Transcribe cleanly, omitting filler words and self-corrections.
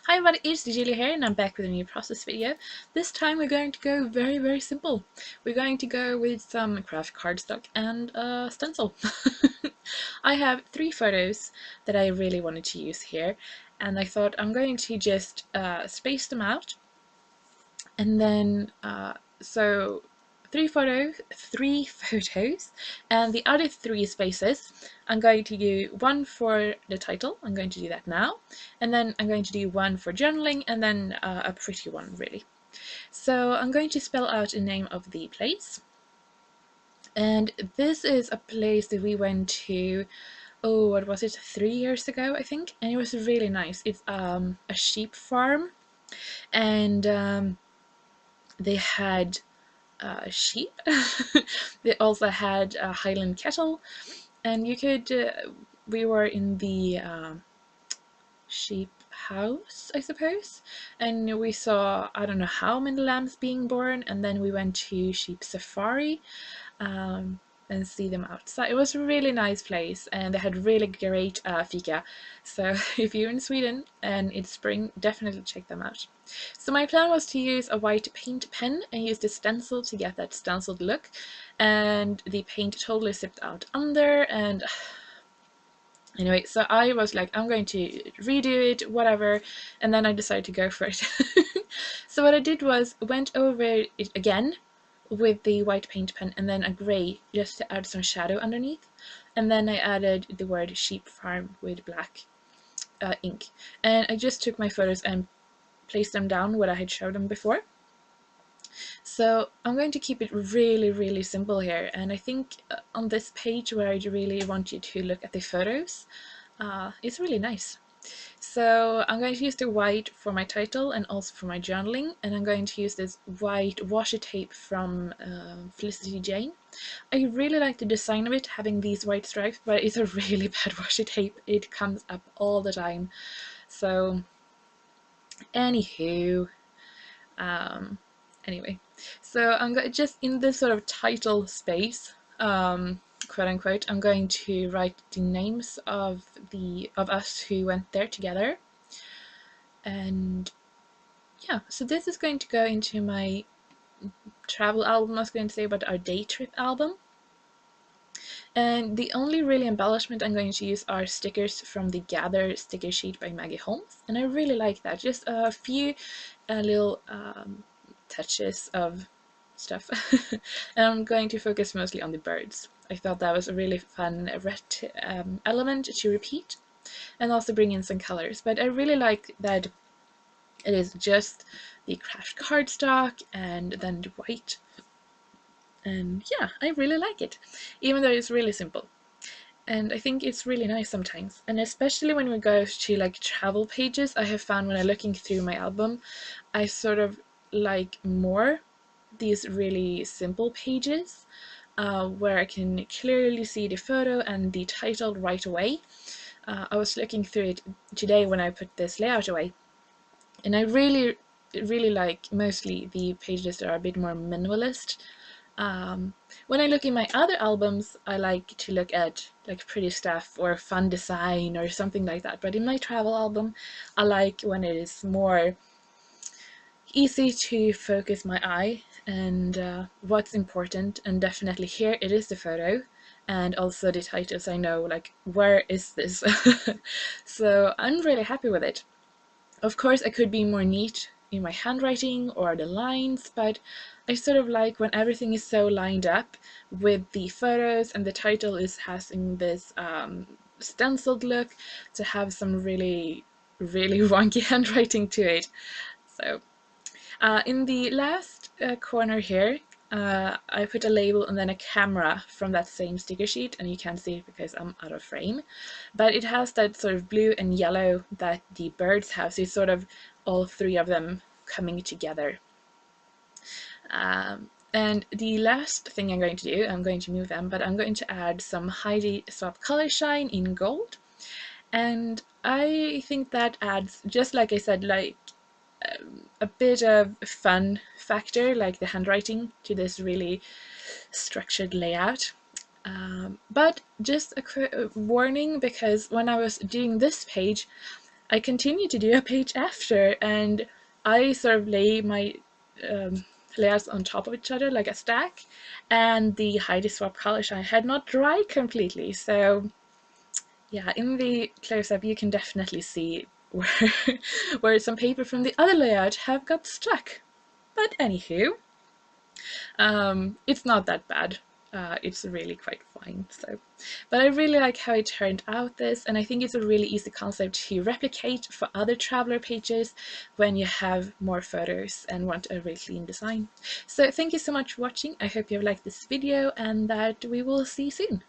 Hi everybody, it's Julia here and I'm back with a new process video. This time we're going to go very simple. We're going to go with some craft cardstock and a stencil. I have 3 photos that I really wanted to use here, and I thought I'm going to just space them out, and then so three photos, and the other 3 spaces I'm going to do one for the title. I'm going to do that now, and then I'm going to do one for journaling, and then a pretty one really. So I'm going to spell out the name of the place, and this is a place that we went to, oh, what was it, 3 years ago I think, and it was really nice. It's a sheep farm, and they had sheep. They also had a Highland kettle, and you could. We were in the sheep house, I suppose, and we saw, I don't know how many lambs being born, and then we went to sheep safari. And see them outside. It was a really nice place, and they had really great fika. So if you're in Sweden and it's spring, definitely check them out. So my plan was to use a white paint pen and use the stencil to get that stenciled look, and the paint totally sipped out under, and anyway, so I was like, I'm going to redo it, whatever, and then I decided to go for it. So what I did was went over it again with the white paint pen, and then a grey just to add some shadow underneath, and then I added the word sheep farm with black ink, and I just took my photos and placed them down where I had showed them before. So I'm going to keep it really simple here, and I think on this page where I really want you to look at the photos, it's really nice. So I'm going to use the white for my title and also for my journaling, and I'm going to use this white washi tape from Felicity Jane. I really like the design of it, having these white stripes, but it's a really bad washi tape. It comes up all the time. So anywho, anyway, so I'm just in this sort of title space, quote unquote, I'm going to write the names of us who went there together. And yeah, so this is going to go into my travel album. I was going to say, but our day trip album. And the only really embellishment I'm going to use are stickers from the Gather sticker sheet by Maggie Holmes, and I really like that. Just a few little touches of stuff. And I'm going to focus mostly on the birds. I thought that was a really fun element to repeat, and also bring in some colors. But I really like that it is just the craft cardstock and then the white. And yeah, I really like it, even though it's really simple. And I think it's really nice sometimes. And especially when we go to like travel pages, I have found when I'm looking through my album, I sort of like more these really simple pages where I can clearly see the photo and the title right away. I was looking through it today when I put this layout away, and I really like mostly the pages that are a bit more minimalist. When I look in my other albums, I like to look at like pretty stuff or fun design or something like that, but in my travel album I like when it is more easy to focus my eye and what's important, and definitely here it is the photo and also the titles. I know, like, where is this? So I'm really happy with it. Of course, I could be more neat in my handwriting or the lines, but I sort of like when everything is so lined up with the photos and the title has in this stenciled look, to have some really wonky handwriting to it. So in the last corner here, I put a label and then a camera from that same sticker sheet, and you can't see it because I'm out of frame, but it has that sort of blue and yellow that the birds have, so it's sort of all 3 of them coming together. And the last thing I'm going to do, I'm going to move them, but I'm going to add some Heidi Swapp Color Shine in gold, and I think that adds, just like I said, like a bit of fun factor, like the handwriting, to this really structured layout. But just a warning, because when I was doing this page, I continued to do a page after, and I sort of lay my layers on top of each other like a stack, and the Heidi Swap color shine had not dried completely. So yeah, in the close-up you can definitely see where, where some paper from the other layout have got stuck. But anywho, it's not that bad. It's really quite fine. So, but I really like how it turned out this, and I think it's a really easy concept to replicate for other traveler pages when you have more photos and want a really clean design. So thank you so much for watching. I hope you have liked this video and that we will see you soon.